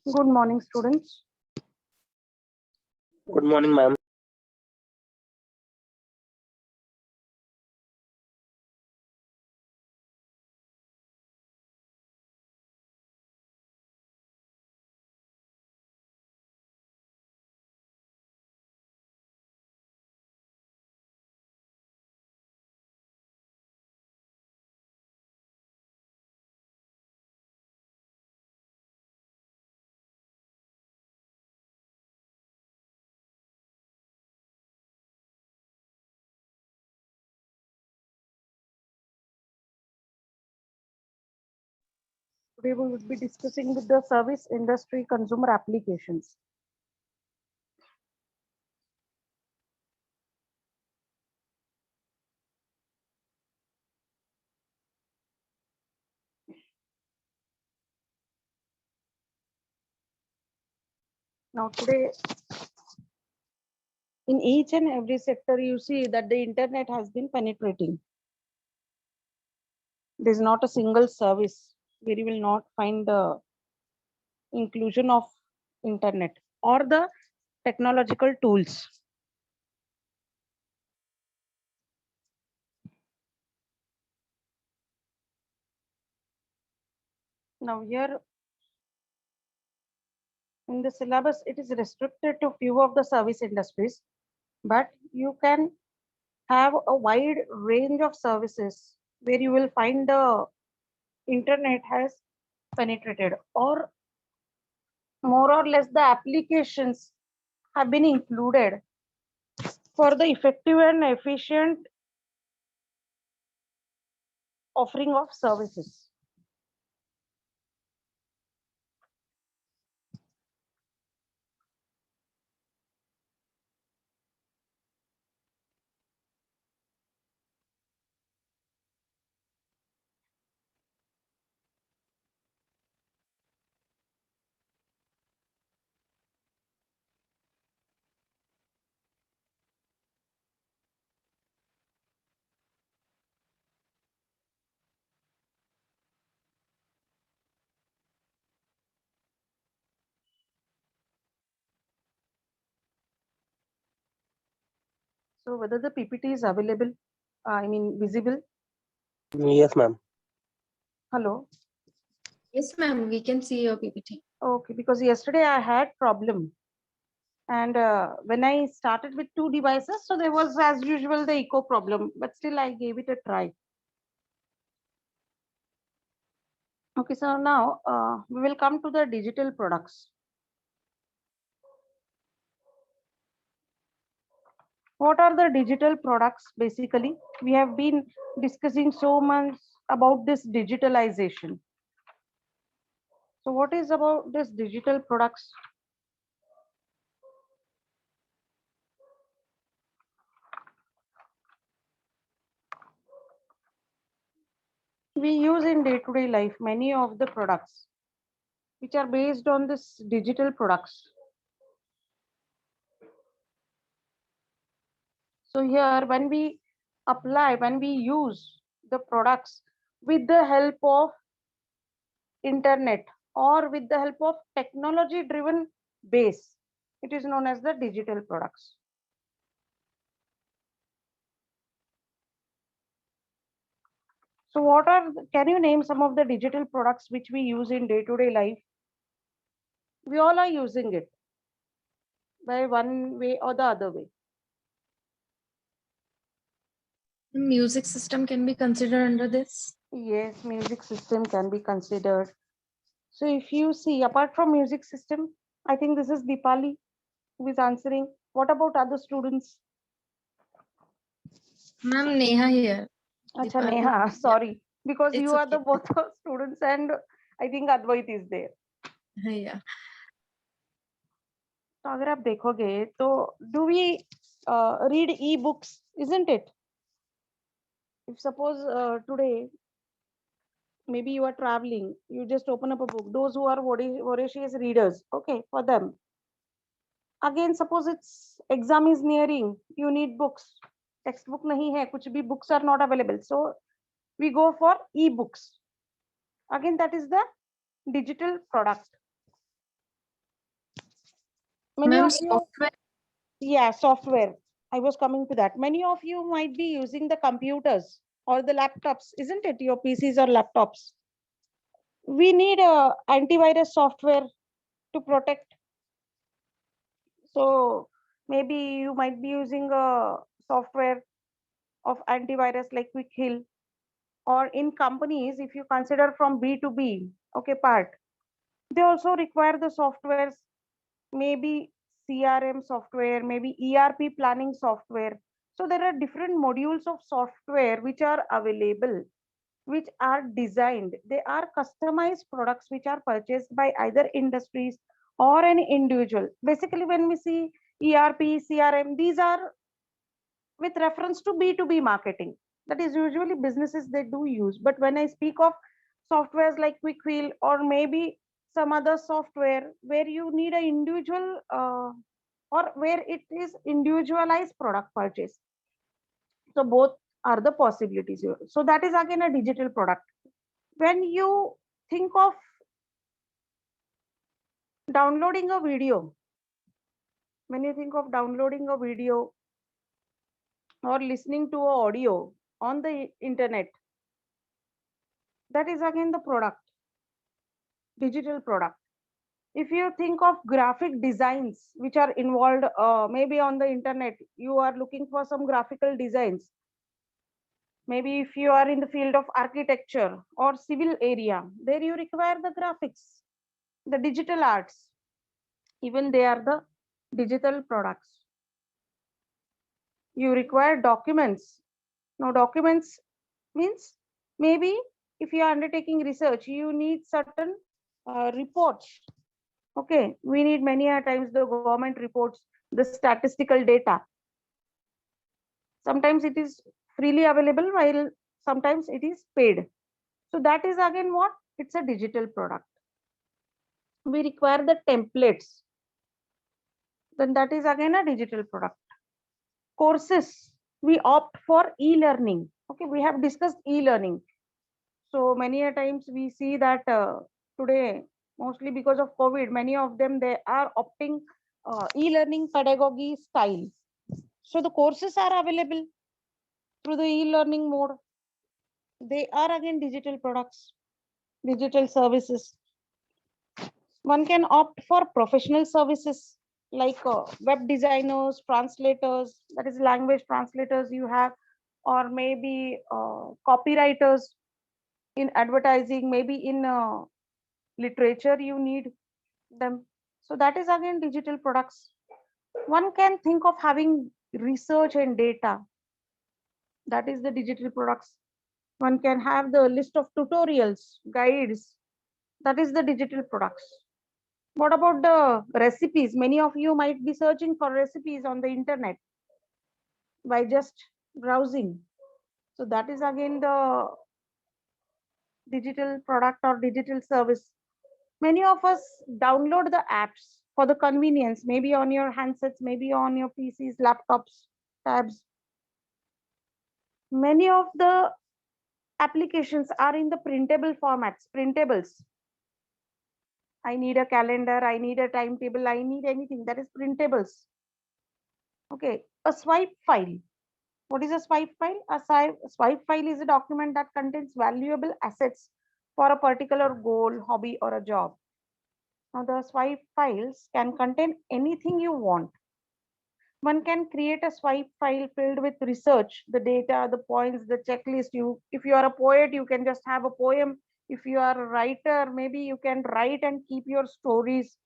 Good morning, students. Good morning, ma'am. Today we will be discussing with the service industry consumer applications. Now today, in each and every sector, you see that the internet has been penetrating. There is not a single service where you will not find the inclusion of internet or the technological tools. Now here in the syllabus, it is restricted to few of the service industries, but you can have a wide range of services where you will find the internet has penetrated, or more or less the applications have been included for the effective and efficient offering of services. So whether the PPT is available, I mean visible. Yes, ma'am. Hello. Yes, ma'am, we can see your PPT. Okay, because yesterday I had problem, and when I started with two devices, so there was as usual the echo problem, but still I gave it a try. Okay, so now we will come to the digital products. What are the digital products? Basically, we have been discussing so much about this digitalization. So what is about this digital products? We use in day-to-day life many of the products which are based on this digital products. So here when we apply, when we use the products with the help of internet or with the help of technology driven base, it is known as the digital products. So what are, can you name some of the digital products which we use in day-to-day life? We all are using it by one way or the other way. Music system can be considered under this. Yes, music system can be considered. So if you see, apart from music system, I think this is Dipali who is answering. What about other students? Ma'am, Neha here. Acha, Dipali. Neha, sorry, because It's you are okay. the both students and I think Advait is there. Yeah. तो अगर आप देखोगे तो do we read e-books, isn't it? If suppose today maybe you are traveling, you just open up a book. Those who are voracious readers, okay, for them. Again, suppose it's exam is nearing, you need books. Textbook nahi hai, kuch bhi books are not available. So we go for e-books. Again, that is the digital product. Many Ma'am, of you, software. yeah, software. I was coming to that. Many of you might be using the computers or the laptops, isn't it? Your PCs or laptops. We need a antivirus software to protect. So maybe you might be using a software of antivirus like Quick Hill, or in companies, if you consider from B2B, okay, part, they also require the softwares, maybe CRM software, maybe ERP planning software. So there are different modules of software which are available, which are designed. They are customized products which are purchased by either industries or an individual. Basically, when we see ERP, CRM, these are with reference to B2B marketing. That is usually businesses they do use. But when I speak of softwares like QuickWheel or maybe some other software where you need an individual or where it is individualized product purchase. So both are the possibilities here. So that is again a digital product. When you think of downloading a video, when you think of downloading a video or listening to a audio on the internet, that is again the product, digital product. If you think of graphic designs which are involved, maybe on the internet, you are looking for some graphical designs. Maybe if you are in the field of architecture or civil area, there you require the graphics, the digital arts, even they are the digital products. You require documents. Now documents means maybe if you are undertaking research, you need certain reports. Okay, we need many a times the government reports, the statistical data. Sometimes it is freely available, while sometimes it is paid. So that is again what? It's a digital product. We require the templates. Then that is again a digital product. Courses, we opt for e-learning. Okay, we have discussed e-learning. So many a times we see that today, mostly because of COVID, many of them, they are opting e-learning pedagogy style. So the courses are available through the e-learning mode. They are again digital products, digital services. One can opt for professional services like web designers, translators, that is language translators you have, or maybe copywriters in advertising, maybe in literature you need them. So that is again digital products. One can think of having research and data. That is the digital products. One can have the list of tutorials, guides. That is the digital products. What about the recipes? Many of you might be searching for recipes on the internet by just browsing. So that is again the digital product or digital service. Many of us download the apps for the convenience, maybe on your handsets, maybe on your PCs, laptops, tabs. Many of the applications are in the printable formats, printables. I need a calendar, I need a timetable, I need anything that is printables. Okay, a swipe file. What is a swipe file? Swipe file is a document that contains valuable assets for a particular goal, hobby, or a job. Now, the swipe files can contain anything you want. One can create a swipe file filled with research, the data, the points, the checklist. If you are a poet, you can just have a poem. If you are a writer, maybe you can write and keep your stories.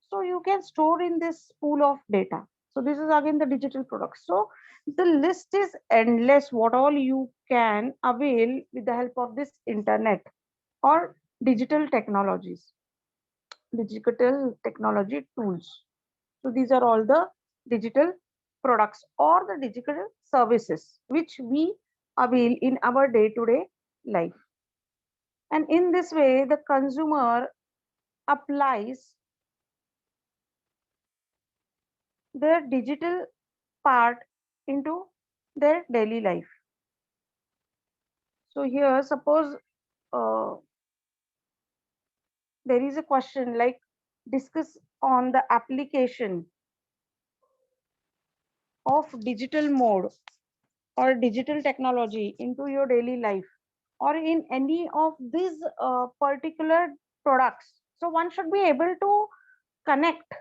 So you can store in this pool of data. So this is again the digital products. So the list is endless, what all you can avail with the help of this internet or digital technologies, digital technology tools. So these are all the digital products or the digital services which we avail in our day-to-day life. And in this way, the consumer applies the digital part into their daily life. So here, suppose there is a question like, discuss on the application of digital mode or digital technology into your daily life or in any of these particular products. So one should be able to connect,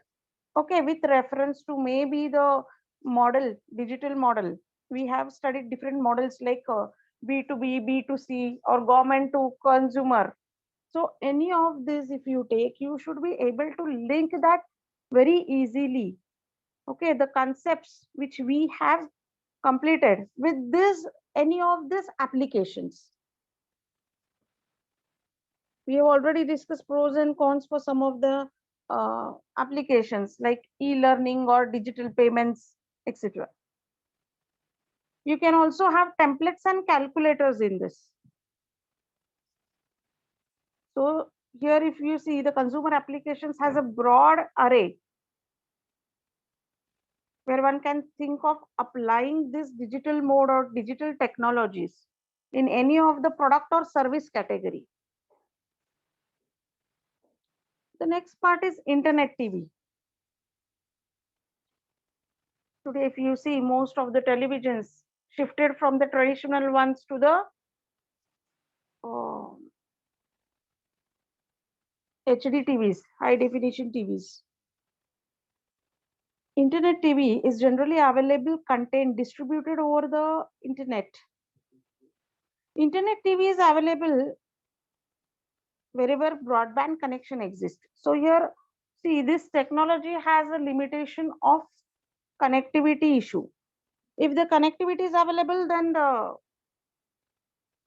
okay, with reference to maybe the model, digital model. We have studied different models like B2B, B2C, or government to consumer. So any of this, if you take, you should be able to link that very easily. Okay, the concepts which we have completed with this, any of these applications. We have already discussed pros and cons for some of the applications like e-learning or digital payments, etc. You can also have templates and calculators in this. So here, if you see, the consumer applications has a broad array where one can think of applying this digital mode or digital technologies in any of the product or service category. The next part is internet TV. Today, if you see, most of the televisions shifted from the traditional ones to the HD TVs, high definition TVs. Internet TV is generally available content distributed over the internet. Internet TV is available wherever broadband connection exists. So here, see, this technology has a limitation of connectivity issue. If the connectivity is available, then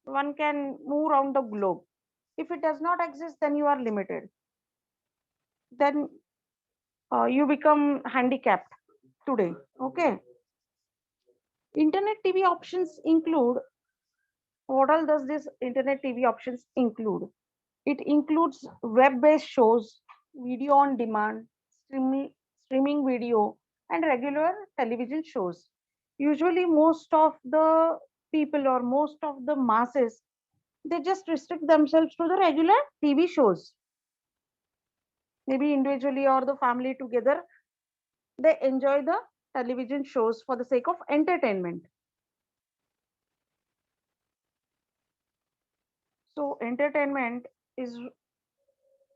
one can move around the globe. If it does not exist, then you are limited. Then you become handicapped today. Okay. Internet TV options include, what all does this internet TV options include? It includes web-based shows, video on demand, streaming video, and regular television shows. Usually, most of the people or most of the masses, they just restrict themselves to the regular TV shows. Maybe individually or the family together, they enjoy the television shows for the sake of entertainment. So entertainment is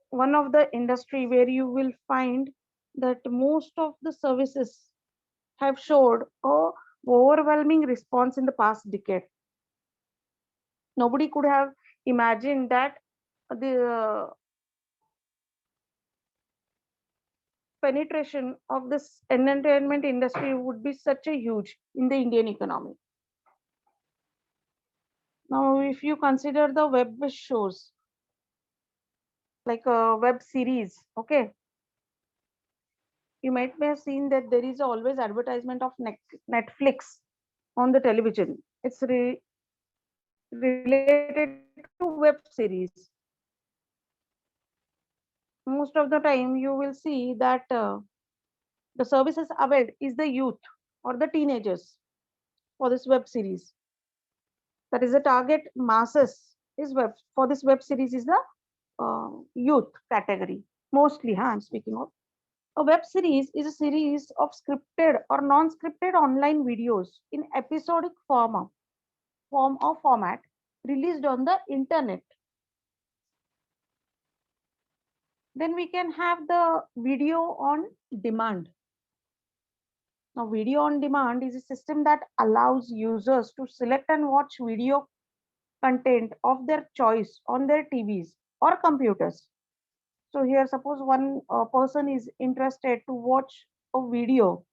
one of the industry where you will find that most of the services have showed a overwhelming response in the past decade. Nobody could have imagined that the penetration of this entertainment industry would be such a huge in the Indian economy. Now, if you consider the web shows like a web series, okay, you might have seen that there is always advertisement of Netflix on the television. It's related to web series. Most of the time, you will see that the services availed is the youth or the teenagers for this web series. That is the target masses is web for this web series is the youth category. Mostly, I'm speaking of. A web series is a series of scripted or non-scripted online videos in episodic form or format released on the internet. Then we can have the video on demand. Now, video on demand is a system that allows users to select and watch video content of their choice on their TVs or computers. So here, suppose one person is interested to watch a video,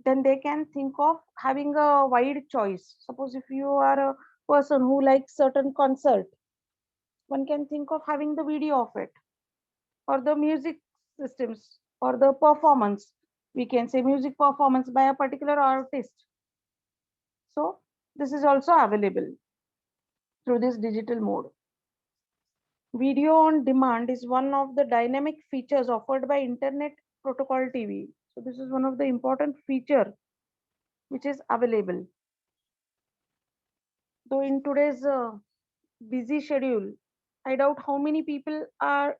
then they can think of having a wide choice. Suppose if you are a person who likes certain concert, one can think of having the video of it, or the music systems, or the performance. We can say music performance by a particular artist. So this is also available through this digital mode. Video on demand is one of the dynamic features offered by Internet Protocol TV. So this is one of the important feature which is available. Though in today's busy schedule, I doubt how many people are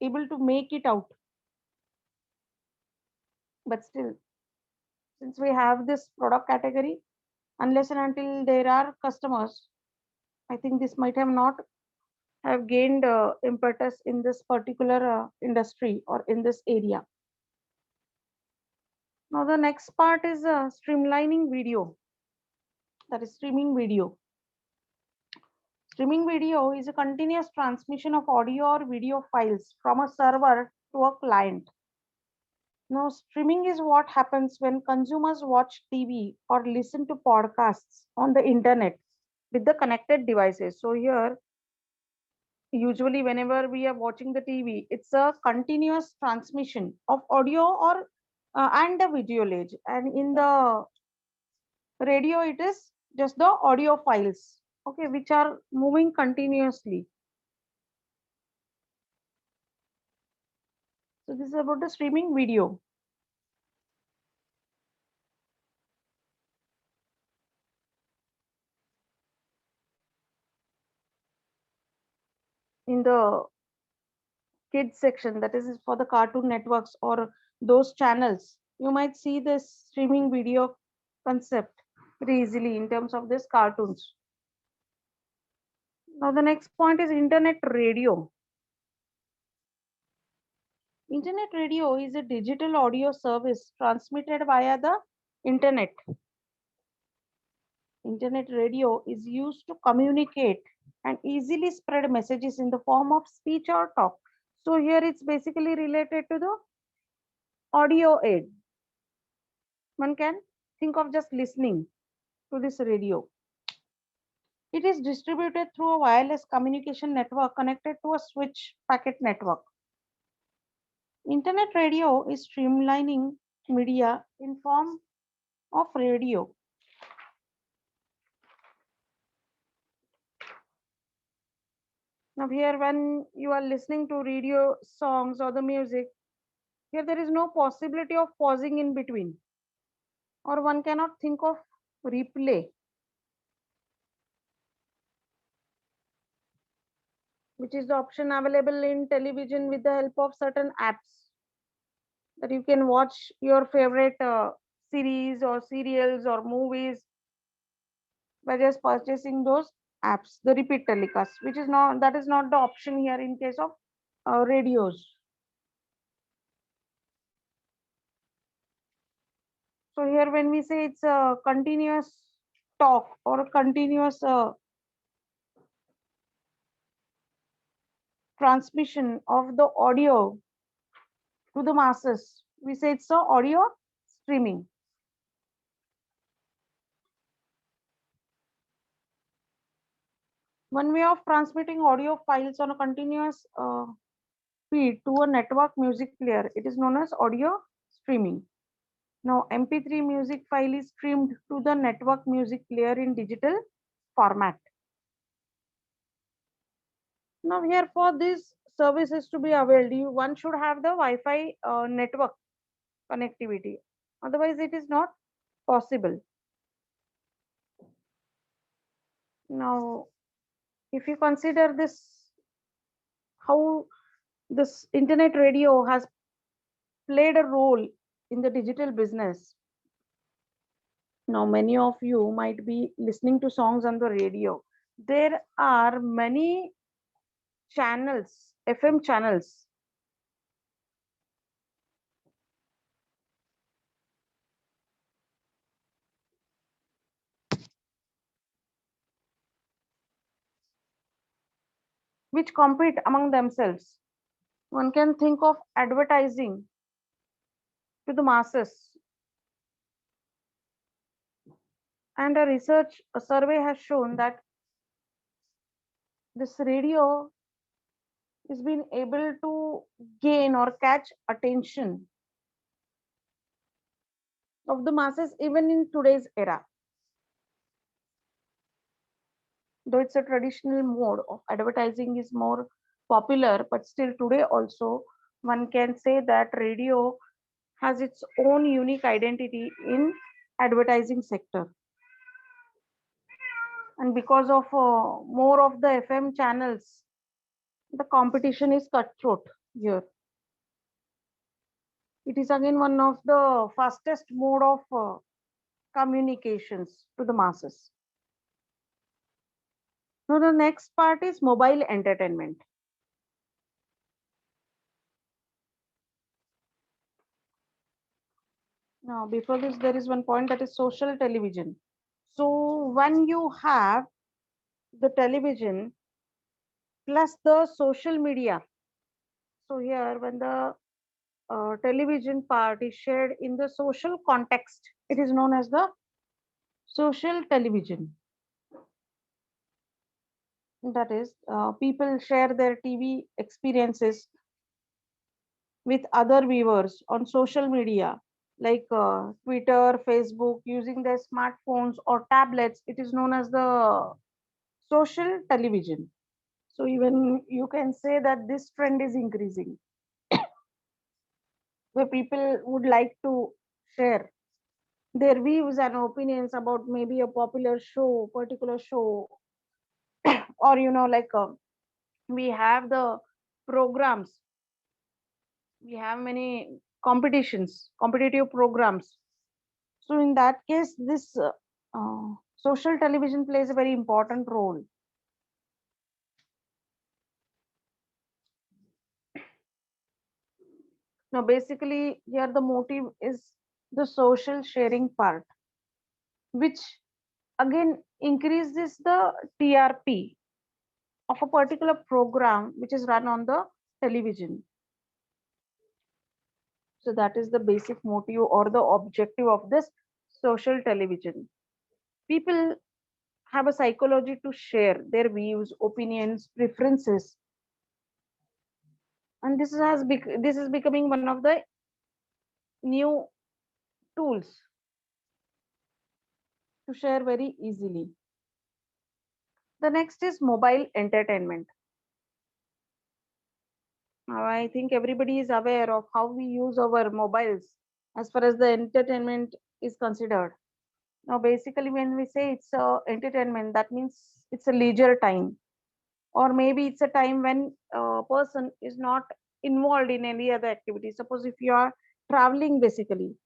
able to make it out. But still, since we have this product category, unless and until there are customers, I think this might have not have gained impetus in this particular industry or in this area. Now the next part is streamlining video, that is streaming video. Streaming video is a continuous transmission of audio or video files from a server to a client. Now, streaming is what happens when consumers watch TV or listen to podcasts on the internet with the connected devices. So here, usually whenever we are watching the TV, it's a continuous transmission of audio or and the visual age. And in the radio, it is just the audio files, okay, which are moving continuously. So this is about the streaming video. In the kids section, that is for the Cartoon Networks or those channels, you might see this streaming video concept very easily in terms of this cartoons. Now the next point is internet radio. Internet radio is a digital audio service transmitted via the internet. Internet radio is used to communicate and easily spread messages in the form of speech or talk. So here it's basically related to the audio aid. One can think of just listening to this radio. It is distributed through a wireless communication network connected to a switch packet network. Internet radio is streamlining media in form of radio. Now here when you are listening to radio songs or the music, here there is no possibility of pausing in between, or one cannot think of replay, which is the option available in television with the help of certain apps that you can watch your favorite series or serials or movies by just purchasing those apps, the repeat telecast, which is not, that is not the option here in case of radios. So here when we say it's a continuous talk or a continuous transmission of the audio to the masses, we say it's a audio streaming. One way of transmitting audio files on a continuous feed to a network music player, it is known as audio streaming. Now, MP3 music file is streamed to the network music player in digital format. Now, here for these services to be availed, one should have the Wi-Fi network connectivity. Otherwise, it is not possible. Now, if you consider this, how this internet radio has played a role in the digital business. Now, many of you might be listening to songs on the radio. There are many channels, FM channels, which compete among themselves. One can think of advertising to the masses. And a survey has shown that this radio is being able to gain or catch attention of the masses even in today's era. Though it's a traditional mode of advertising is more popular, but still today also one can say that radio has its own unique identity in advertising sector. And because of more of the FM channels the competition is cutthroat here. It is again one of the fastest mode of communications to the masses. Now the next part is mobile entertainment. Now before this, there is one point, that is social television. So when you have the television plus the social media, so here when the television part is shared in the social context, it is known as the social television. That is, people share their TV experiences with other viewers on social media like Twitter, Facebook, using their smartphones or tablets. It is known as the social television. So even you can say that this trend is increasing, where people would like to share their views and opinions about maybe a popular show, particular show, or like we have the programs, we have many competitions, competitive programs. So in that case, this social television plays a very important role. Now, basically, here the motive is the social sharing part, which again increases the TRP of a particular program which is run on the television. So that is the basic motive or the objective of this social television. People have a psychology to share their views, opinions, preferences, and this is becoming one of the new tools to share very easily. The next is mobile entertainment. Now, I think everybody is aware of how we use our mobiles as far as the entertainment is considered. Now, basically, when we say it's entertainment, that means it's a leisure time, or maybe it's a time when a person is not involved in any other activity. Suppose if you are traveling, basically,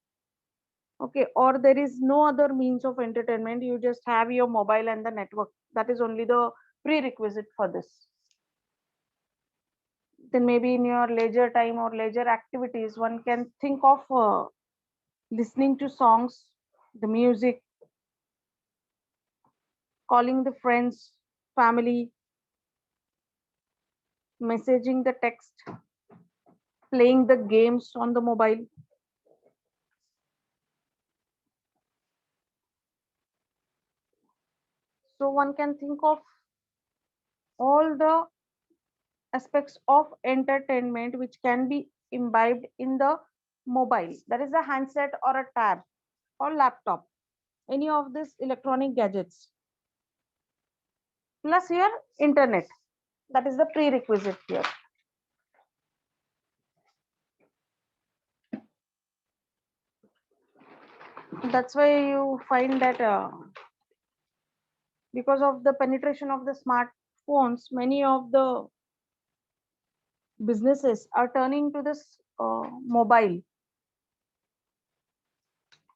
okay, or there is no other means of entertainment, you just have your mobile and the network. That is only the prerequisite for this. Then maybe in your leisure time or leisure activities, one can think of listening to songs, the music, calling the friends, family, messaging the text, playing the games on the mobile. So one can think of all the aspects of entertainment which can be imbibed in the mobile. That is a handset or a tab or laptop, any of these electronic gadgets. Plus here internet. That is the prerequisite here. That's why you find that because of the penetration of the smartphones, many of the businesses are turning to this mobile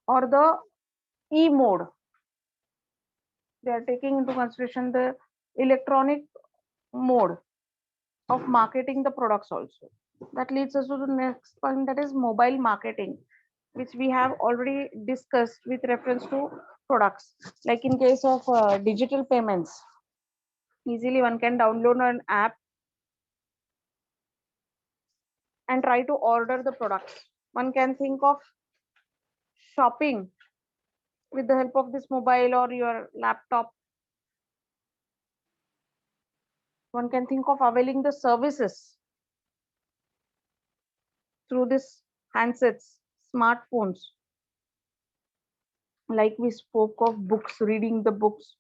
or the e mode. They are taking into consideration the electronic mode of marketing the products also. That leads us to the next point, that is mobile marketing, which we have already discussed with reference to products. Like in case of digital payments, easily one can download an app and try to order the products. One can think of shopping with the help of this mobile or your laptop. One can think of availing the services through this handsets, smartphones. Like we spoke of books, reading the books,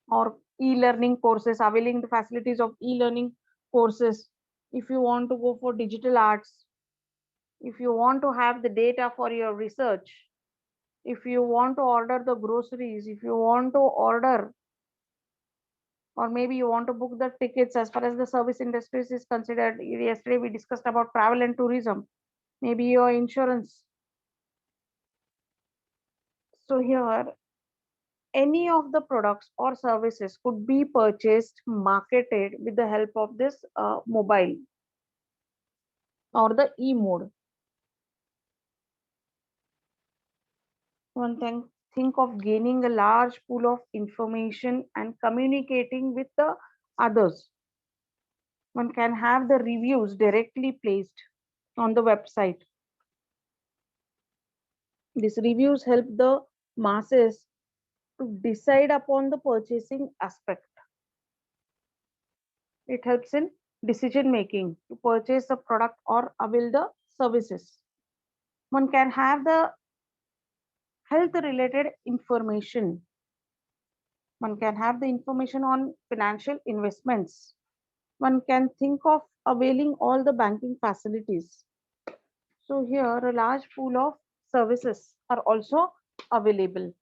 or e-learning courses, availing the facilities of e-learning courses. If you want to go for digital arts, if you want to have the data for your research, if you want to order the groceries, if you want to order or maybe you want to book the tickets as far as the service industries is considered. Yesterday we discussed about travel and tourism, maybe your insurance. So here, any of the products or services could be purchased, marketed with the help of this mobile or the e mode. One can think of gaining a large pool of information and communicating with the others. One can have the reviews directly placed on the website. These reviews help the masses to decide upon the purchasing aspect. It helps in decision making to purchase the product or avail the services. One can have the health related information. One can have the information on financial investments. One can think of availing all the banking facilities. So here a large pool of services are also available.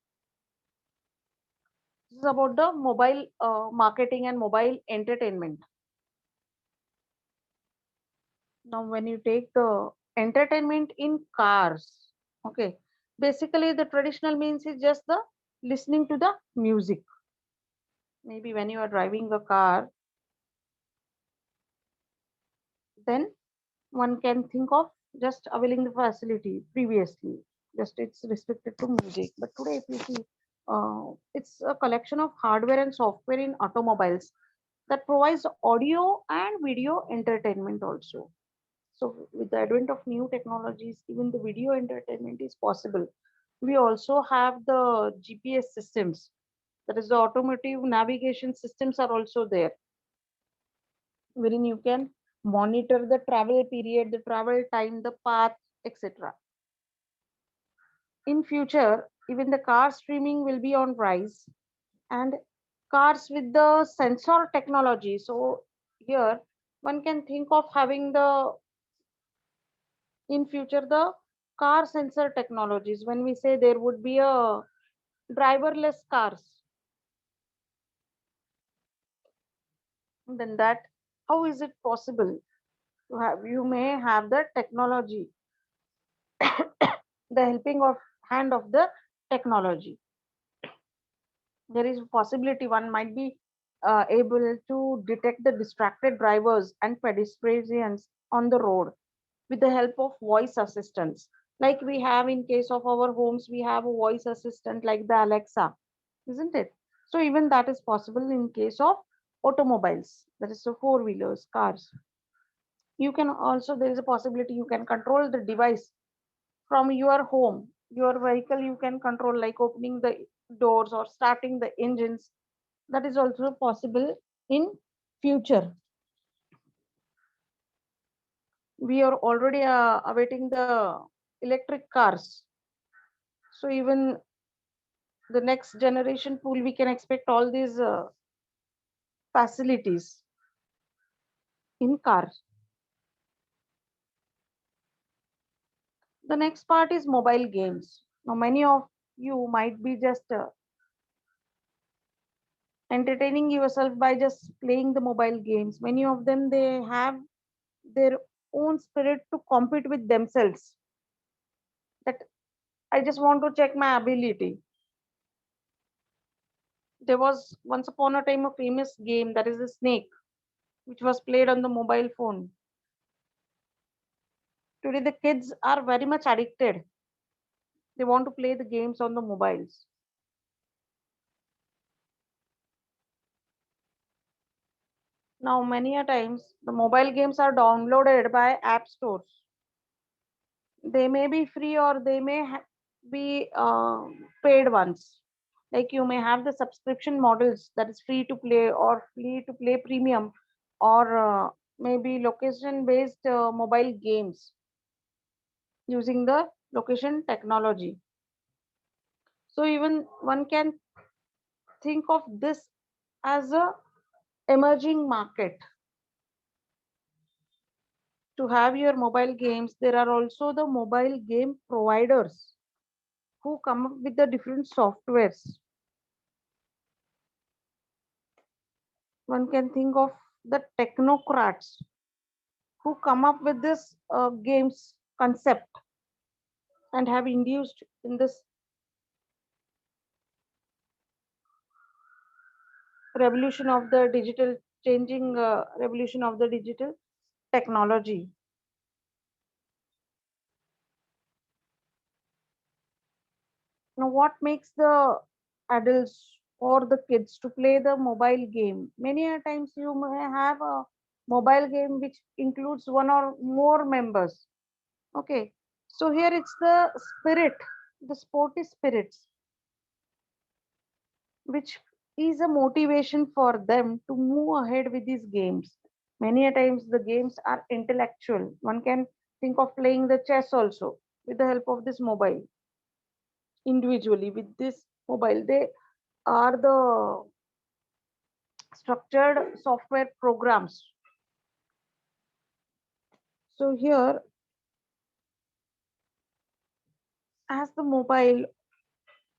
This is about the mobile marketing and mobile entertainment. Now, when you take the entertainment in cars, okay, basically the traditional means is just the listening to the music. Maybe when you are driving a car, then one can think of just availing the facility previously. Just it's restricted to music. But today, if you see, it's a collection of hardware and software in automobiles that provides audio and video entertainment also. So with the advent of new technologies, even the video entertainment is possible. We also have the GPS systems, that is the automotive navigation systems are also there, wherein you can monitor the travel period, the travel time, the path, etc. In future, even the car streaming will be on rise, and cars with the sensor technology. So here one can think of having the in future the car sensor technologies. When we say there would be a driverless cars, then that how is it possible to have? You may have the technology, the helping of hand of the technology. There is a possibility one might be able to detect the distracted drivers and pedestrians on the road with the help of voice assistants, like we have in case of our homes. We have a voice assistant like the Alexa, isn't it? So even that is possible in case of automobiles, that is the four wheelers, cars. You can also, there is a possibility you can control the device from your home, your vehicle. You can control like opening the doors or starting the engines. That is also possible in future. We are already awaiting the electric cars. So even the next generation pool, we can expect all these facilities in cars. The next part is mobile games. Now many of you might be just entertaining yourself by just playing the mobile games. Many of them, they have their own spirit to compete with themselves, that I just want to check my ability. There was once upon a time a famous game, that is the snake, which was played on the mobile phone. Today the kids are very much addicted. They want to play the games on the mobiles. Now many a times the mobile games are downloaded by app stores. They may be free or they may be paid ones. Like you may have the subscription models, that is free to play or free to play premium, or maybe location based mobile games using the location technology. So even one can think of this as a emerging market. To have your mobile games, there are also the mobile game providers who come up with the different softwares. One can think of the technocrats who come up with this games concept and have induced in this revolution of the digital changing revolution of the digital technology. Now, what makes the adults or the kids to play the mobile game? Many a times you may have a mobile game which includes one or more members. Okay, so here it's the spirit, the sporty spirits, which is a motivation for them to move ahead with these games. Many a times the games are intellectual. One can think of playing the chess also with the help of this mobile. Individually with this mobile, they are the structured software programs. So here, as the mobile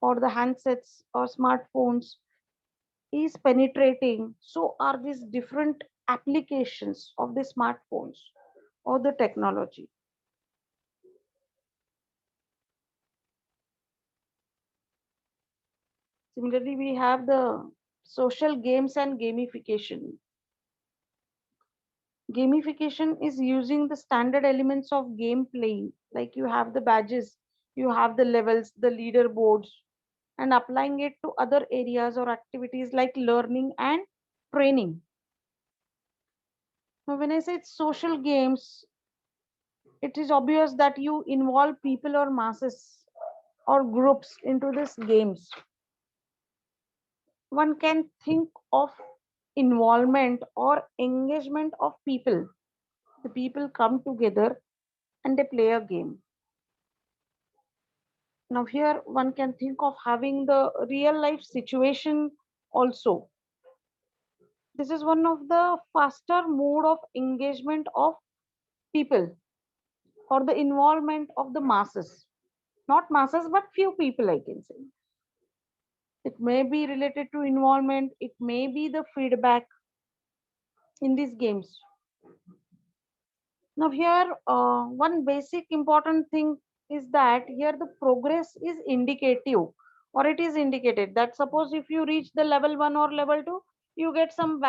or the handsets or smartphones is penetrating, so are these different applications of the smartphones or the technology. Similarly, we have the social games and gamification. Gamification is using the standard elements of game playing, like you have the badges, you have the levels, the leaderboards, and applying it to other areas or activities like learning and training. Now, when I say it's social games, it is obvious that you involve people or masses or groups into these games. One can think of involvement or engagement of people. The people come together and they play a game. Now, here one can think of having the real life situation also. This is one of the faster mode of engagement of people or the involvement of the masses. Not masses, but few people, I can say. It may be related to involvement, it may be the feedback in these games. Now, here, one basic important thing is that here the progress is indicative or it is indicated that suppose if you reach the level 1 or level 2, you get some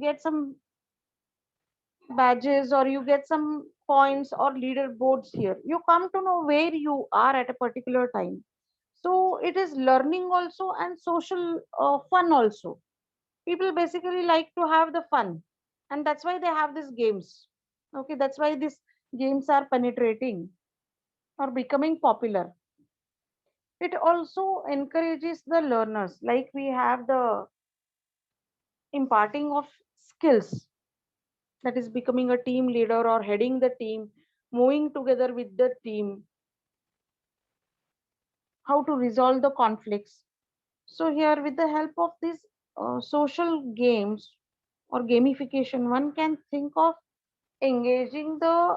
get some badges or you get some points or leaderboards here. You come to know where you are at a particular time. So it is learning also and social fun also. People basically like to have the fun, and that's why they have these games. Okay, that's why these games are penetrating or becoming popular. It also encourages the learners, like we have the imparting of skills, that is becoming a team leader or heading the team, moving together with the team, how to resolve the conflicts. So here with the help of these social games or gamification, one can think of engaging the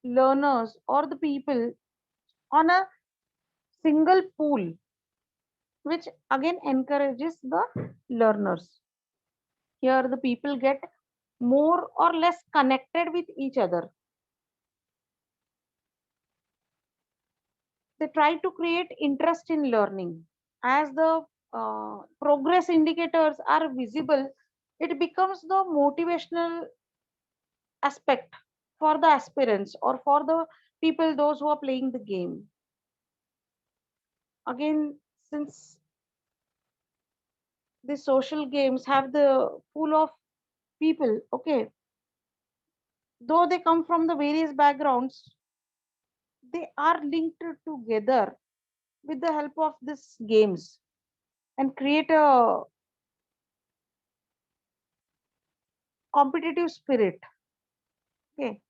learners or the people on a single pool, which again encourages the learners. Here the people get more or less connected with each other. They try to create interest in learning. As the progress indicators are visible, it becomes the motivational aspect for the aspirants or for the people, those who are playing the game. Again, since the social games have the pool of people, okay, though they come from the various backgrounds, they are linked together with the help of these games and create a competitive spirit, okay,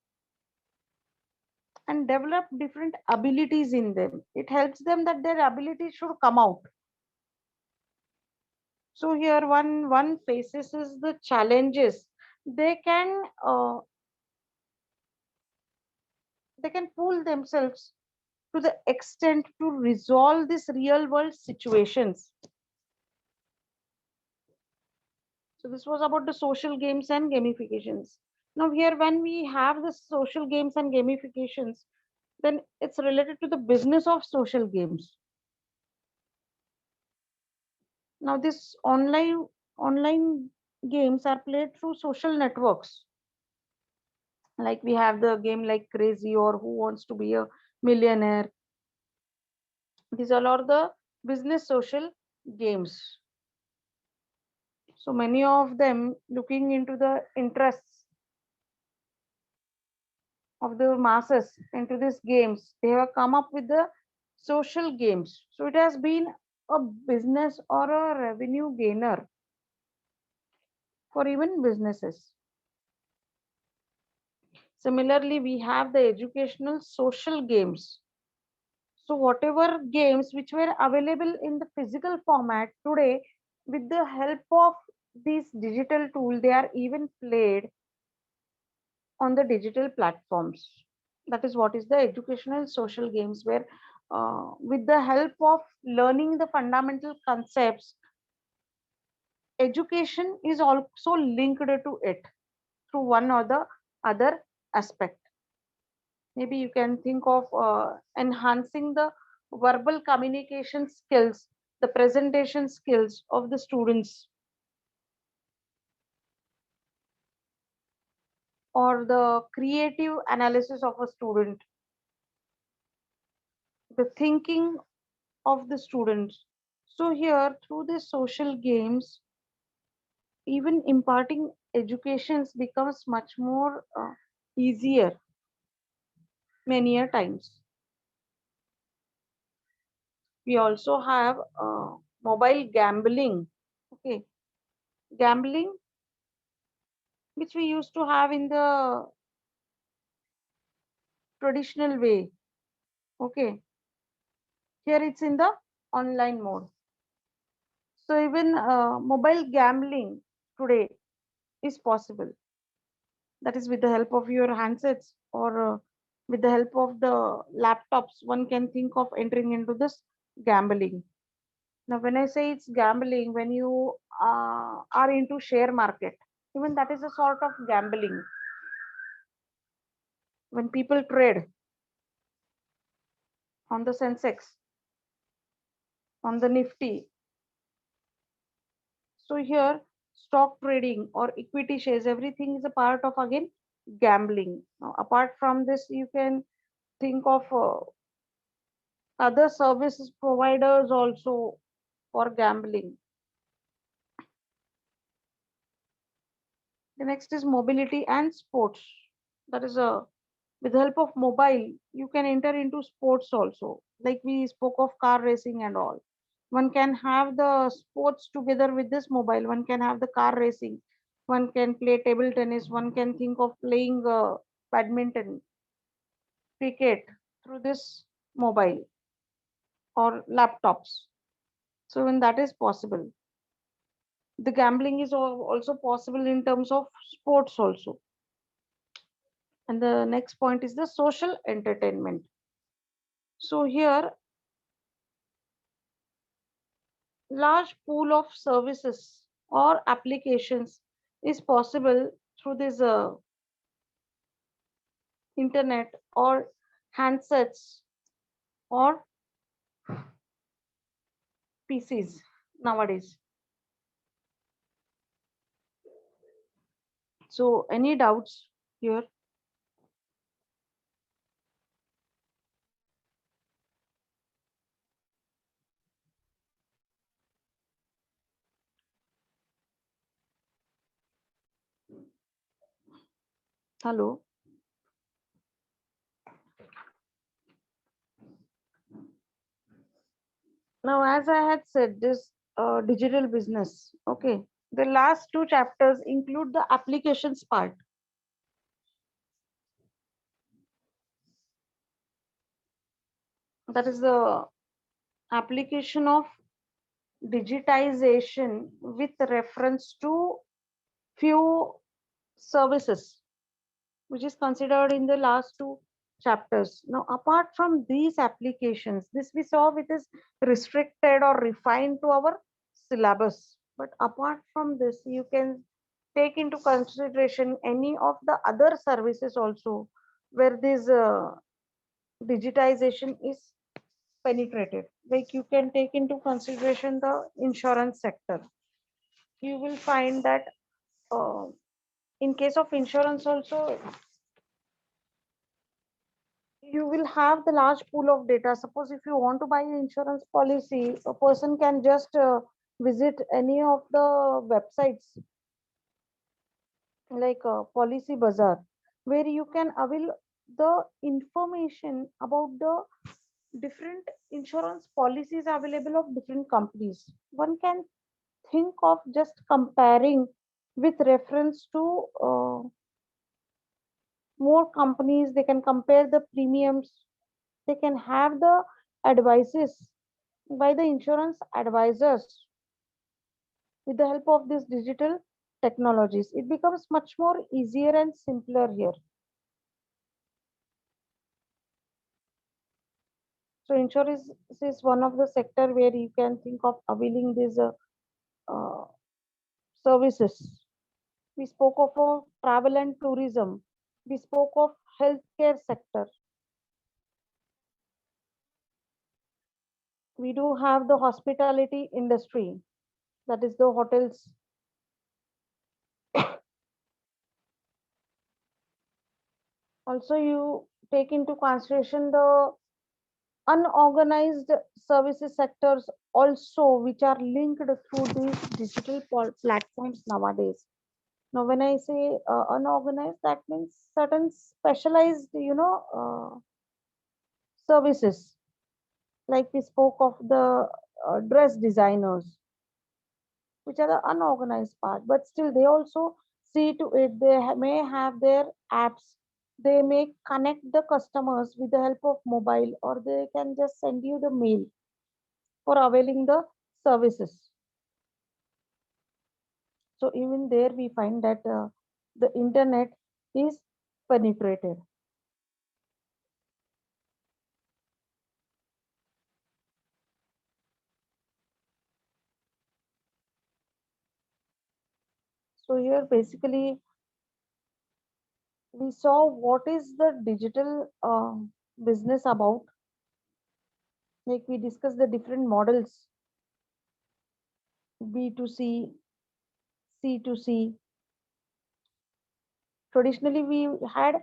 and develop different abilities in them. It helps them that their abilities should come out. So here one faces is the challenges. They can they can pull themselves to the extent to resolve these real world situations. So this was about the social games and gamifications. Now here, when we have the social games and gamifications, then it's related to the business of social games. Now this online games are played through social networks. Like we have the game like Crazy or Who Wants to Be a Millionaire. These all are the business social games. So many of them looking into the interests of the masses into these games. They have come up with the social games. So it has been a business or a revenue gainer for even businesses. Similarly, we have the educational social games. So whatever games which were available in the physical format today, with the help of these digital tool, they are even played on the digital platforms. That is what is the educational social games, where with the help of learning the fundamental concepts, education is also linked to it through one or the other aspect. Maybe you can think of enhancing the verbal communication skills, the presentation skills of the students, or the creative analysis of a student, the thinking of the students. So here, through the social games, even imparting educations becomes much more easier many a times. We also have mobile gambling. Okay, gambling, which we used to have in the traditional way. Okay, here it's in the online mode. So even mobile gambling today is possible. That is with the help of your handsets, or with the help of the laptops, one can think of entering into this gambling. Now when I say it's gambling, when you are into share market, even that is a sort of gambling. When people trade on the Sensex, on the Nifty, so here stock trading or equity shares, everything is a part of again gambling. Now apart from this, you can think of other services providers also for gambling. The next is mobility and sports. That is a, with the help of mobile, you can enter into sports also. Like we spoke of car racing and all. One can have the sports together with this mobile. One can have the car racing. One can play table tennis. One can think of playing badminton, cricket through this mobile or laptops. So when that is possible, the gambling is also possible in terms of sports also. And the next point is the social entertainment. So here, large pool of services or applications is possible through this internet or handsets or PCs nowadays. So any doubts here? Hello. Now, as I had said, this digital business, okay, the last two chapters include the applications part. That is the application of digitization with reference to few services, which is considered in the last two chapters. Now, apart from these applications, this we saw it is restricted or refined to our syllabus. But apart from this, you can take into consideration any of the other services also where this digitization is penetrated. Like you can take into consideration the insurance sector. You will find that uh, in case of insurance also, you will have the large pool of data. Suppose if you want to buy an insurance policy, a person can just visit any of the websites like Policy Bazaar, where you can avail the information about the different insurance policies available of different companies. One can think of just comparing with reference to more companies. They can compare the premiums. They can have the advices by the insurance advisors with the help of these digital technologies. It becomes much more easier and simpler here. So insurance is one of the sector where you can think of availing these uh, services. We spoke of travel and tourism. We spoke of healthcare sector. We do have the hospitality industry, that is the hotels. Also, you take into consideration the unorganized services sectors also, which are linked through these digital platforms nowadays. Now, when I say unorganized, that means certain specialized, services. Like we spoke of the dress designers, which are the unorganized part, but still they also see to it. They may have their apps. They may connect the customers with the help of mobile, or they can just send you the mail for availing the services. So even there we find that the internet is penetrated. So here basically we saw what is the digital business about. Like we discussed the different models, B2C, C2C. Traditionally we had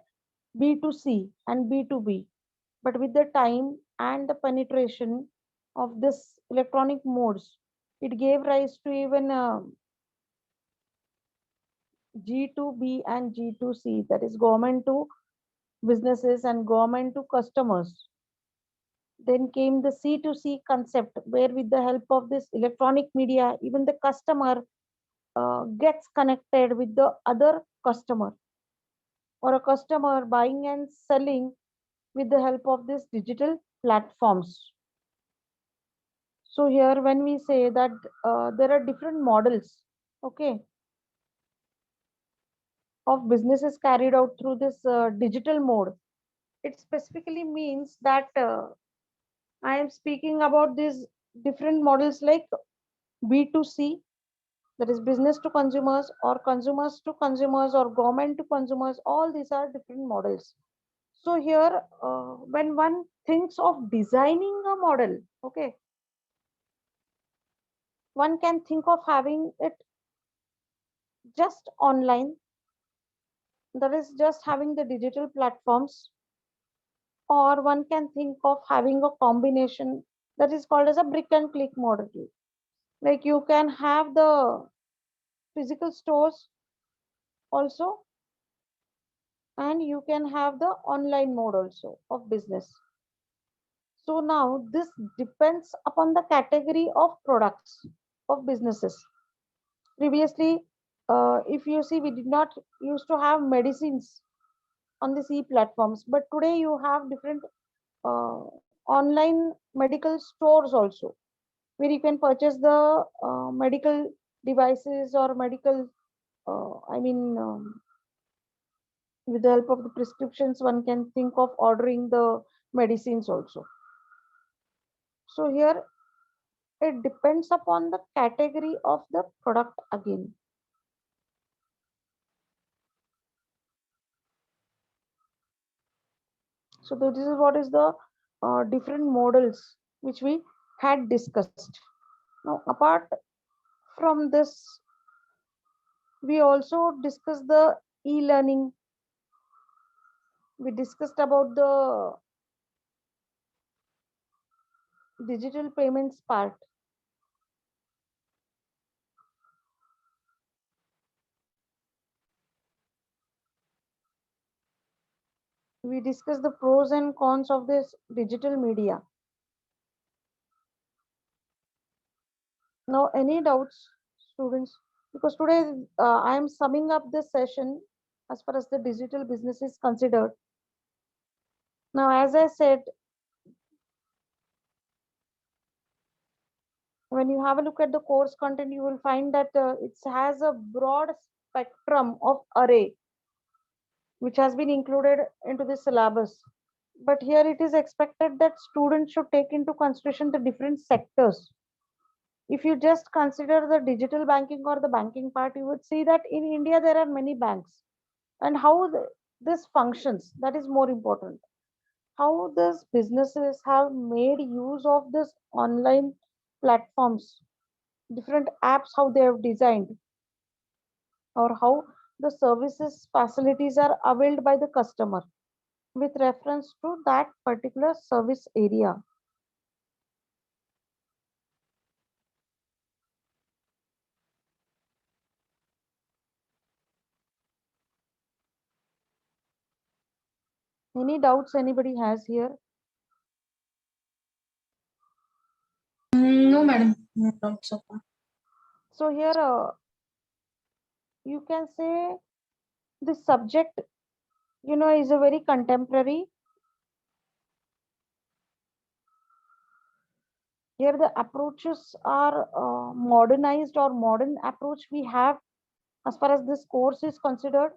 B2C and B2B, but with the time and the penetration of this electronic modes, it gave rise to even G2B and G2C, that is government to businesses and government to customers. Then came the C2C concept, where with the help of this electronic media, even the customer gets connected with the other customer, or a customer buying and selling with the help of these digital platforms. So here when we say that there are different models, okay, of businesses carried out through this digital mode, it specifically means that I am speaking about these different models like B2C, that is business to consumers, or consumers to consumers, or government to consumers. All these are different models. So here when one thinks of designing a model, okay, one can think of having it just online, that is just having the digital platforms, or one can think of having a combination, that is called as a brick and click model. Like you can have the physical stores also, and you can have the online mode also of business. So now this depends upon the category of products of businesses. Previously, if you see, we did not used to have medicines on the C platforms, but today you have different uh, online medical stores also, where you can purchase the medical devices or medical, with the help of the prescriptions, one can think of ordering the medicines also. So here it depends upon the category of the product again. So this is what is the different models which we had discussed. Now, apart from this, we also discussed the e-learning. We discussed about the digital payments part. We discussed the pros and cons of this digital media. Now, any doubts, students? Because today I am summing up this session as far as the digital business is considered. Now, as I said, when you have a look at the course content, you will find that it has a broad spectrum of array which has been included into the syllabus. But here it is expected that students should take into consideration the different sectors. If you just consider the digital banking or the banking part, you would see that in India there are many banks, and how this functions, that is more important. How these businesses have made use of this online platforms, different apps, how they have designed, or how the services facilities are availed by the customer with reference to that particular service area. Any doubts anybody has here? No, madam. No, not so far. So here you can say the subject, is a very contemporary. Here the approaches are modernized or modern approach we have as far as this course is considered.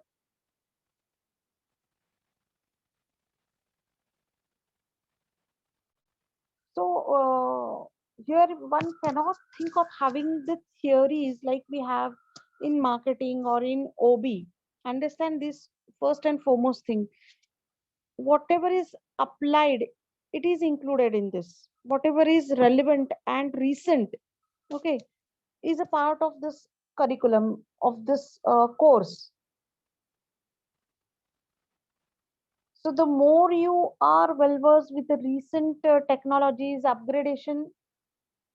So here one cannot think of having the theories like we have in marketing or in OB. Understand this first and foremost thing. Whatever is applied, it is included in this. Whatever is relevant and recent, okay, is a part of this curriculum of this course. So the more you are well versed with the recent technologies upgradation,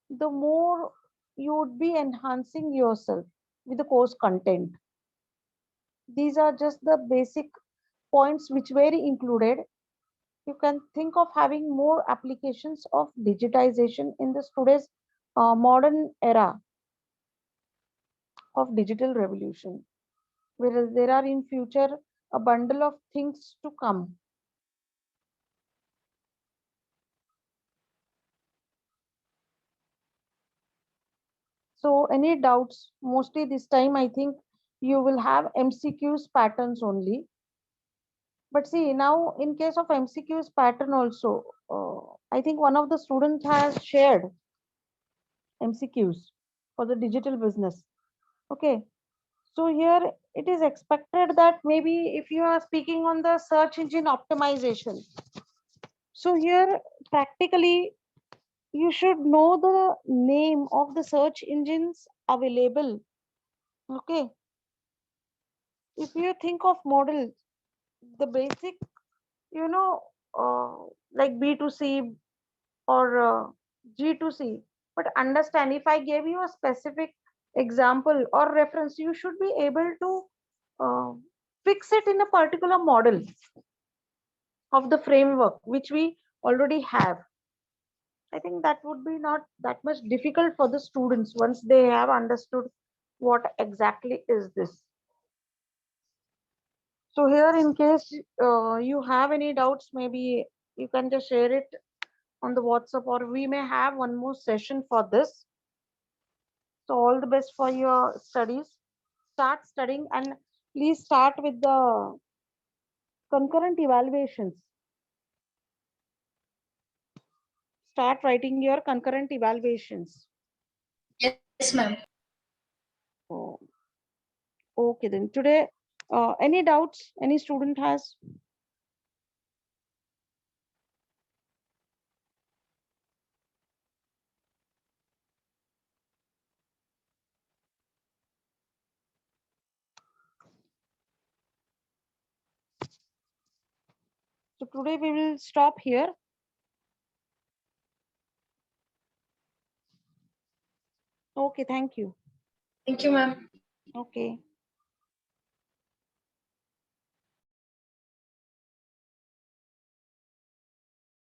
the more you would be enhancing yourself with the course content. These are just the basic points which were included. You can think of having more applications of digitization in this today's modern era of digital revolution, whereas there are in future a bundle of things to come. So any doubts? Mostly this time I think you will have MCQs patterns only. But see, now in case of MCQs pattern also, I think one of the students has shared MCQs for the digital business. Okay. So here it is expected that maybe if you are speaking on the search engine optimization, so here practically you should know the name of the search engines available. Okay. If you think of models, the basic, you know, like B2C or G2C. But understand, if I gave you a specific example or reference, you should be able to uh, fix it in a particular model of the framework which we already have. I think that would be not that much difficult for the students once they have understood what exactly is this. So here, in case you have any doubts, maybe you can just share it on the WhatsApp, or we may have one more session for this. So all the best for your studies. Start studying and please start with the concurrent evaluations. Start writing your concurrent evaluations. Yes, ma'am. Oh, okay, then today, any doubts any student has? So today we will stop here. Okay, thank you. Thank you, ma'am. Okay.